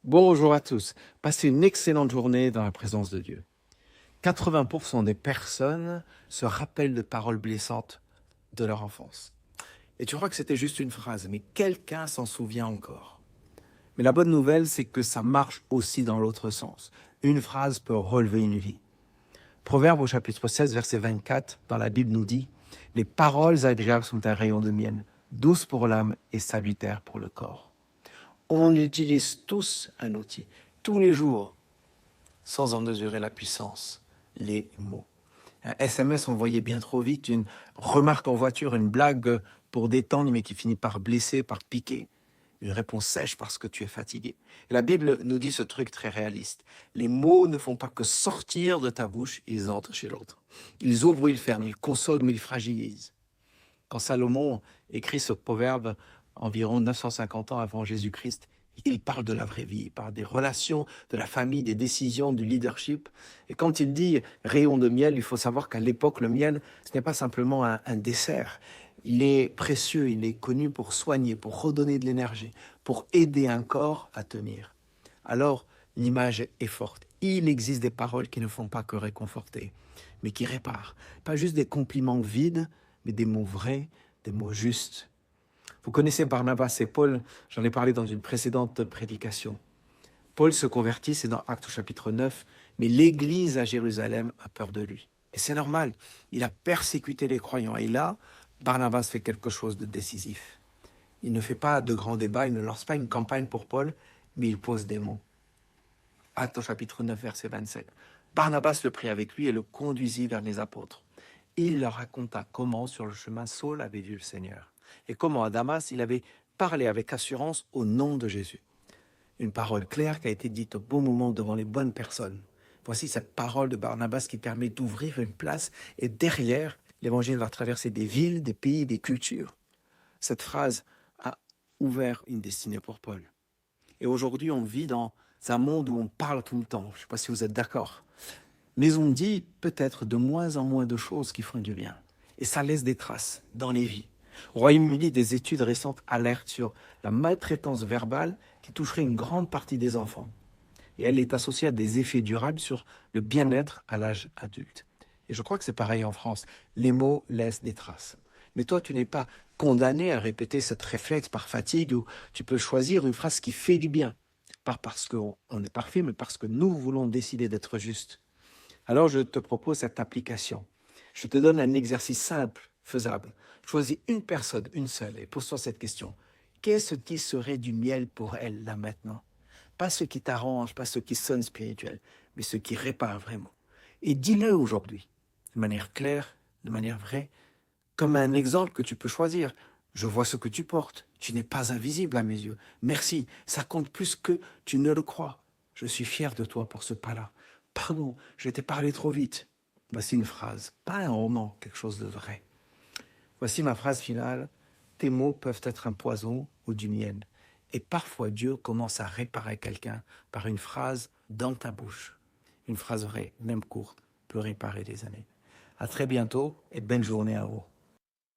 Bonjour à tous. Passez une excellente journée dans la présence de Dieu. 80% des personnes se rappellent de paroles blessantes de leur enfance. Et tu crois que c'était juste une phrase, mais quelqu'un s'en souvient encore. Mais la bonne nouvelle, c'est que ça marche aussi dans l'autre sens. Une phrase peut relever une vie. Proverbe au chapitre 16, verset 24, dans la Bible nous dit « Les paroles agréables sont un rayon de miel, douces pour l'âme et salutaires pour le corps. » On utilise tous un outil, tous les jours, sans en mesurer la puissance, les mots. Un SMS envoyé bien trop vite, une remarque en voiture, une blague pour détendre, mais qui finit par blesser, par piquer. Une réponse sèche parce que tu es fatigué. Et la Bible nous dit ce truc très réaliste. Les mots ne font pas que sortir de ta bouche, ils entrent chez l'autre. Ils ouvrent ou ils ferment, ils consolent ou ils fragilisent. Quand Salomon écrit ce proverbe, environ 950 ans avant Jésus-Christ, il parle de la vraie vie, il parle des relations, de la famille, des décisions, du leadership. Et quand il dit rayon de miel, il faut savoir qu'à l'époque, le miel, ce n'est pas simplement un dessert. Il est précieux, il est connu pour soigner, pour redonner de l'énergie, pour aider un corps à tenir. Alors, l'image est forte. Il existe des paroles qui ne font pas que réconforter, mais qui réparent. Pas juste des compliments vides, mais des mots vrais, des mots justes. Vous connaissez Barnabas et Paul, j'en ai parlé dans une précédente prédication. Paul se convertit, c'est dans Actes chapitre 9, mais l'Église à Jérusalem a peur de lui. Et c'est normal, il a persécuté les croyants. Et là, Barnabas fait quelque chose de décisif. Il ne fait pas de grands débats, il ne lance pas une campagne pour Paul, mais il pose des mots. Actes chapitre 9, verset 27. Barnabas le prit avec lui et le conduisit vers les apôtres. Il leur raconta comment, sur le chemin, Saul avait vu le Seigneur et comment à Damas, il avait parlé avec assurance au nom de Jésus. Une parole claire qui a été dite au bon moment devant les bonnes personnes. Voici cette parole de Barnabas qui permet d'ouvrir une place et derrière, l'évangile va traverser des villes, des pays, des cultures. Cette phrase a ouvert une destinée pour Paul. Et aujourd'hui, on vit dans un monde où on parle tout le temps. Je ne sais pas si vous êtes d'accord. Mais on dit peut-être de moins en moins de choses qui font du bien. Et ça laisse des traces dans les vies. Au Royaume-Uni, des études récentes alertent sur la maltraitance verbale qui toucherait une grande partie des enfants. Et elle est associée à des effets durables sur le bien-être à l'âge adulte. Et je crois que c'est pareil en France. Les mots laissent des traces. Mais toi, tu n'es pas condamné à répéter cette réflexe par fatigue ou tu peux choisir une phrase qui fait du bien. Pas parce qu'on est parfait, mais parce que nous voulons décider d'être justes. Alors, je te propose cette application. Je te donne un exercice simple, faisable. Choisis une personne, une seule, et pose-toi cette question. Qu'est-ce qui serait du miel pour elle, là, maintenant? Pas ce qui t'arrange, pas ce qui sonne spirituel, mais ce qui répare vraiment. Et dis-le aujourd'hui, de manière claire, de manière vraie, comme un exemple que tu peux choisir. Je vois ce que tu portes. Tu n'es pas invisible à mes yeux. Merci, ça compte plus que tu ne le crois. Je suis fier de toi pour ce pas-là. Pardon, je t'ai parlé trop vite. Voici une phrase, pas un roman, quelque chose de vrai. Voici ma phrase finale. Tes mots peuvent être un poison ou du miel. Et parfois, Dieu commence à réparer quelqu'un par une phrase dans ta bouche. Une phrase vraie, même courte, peut réparer des années. À très bientôt et bonne journée à vous.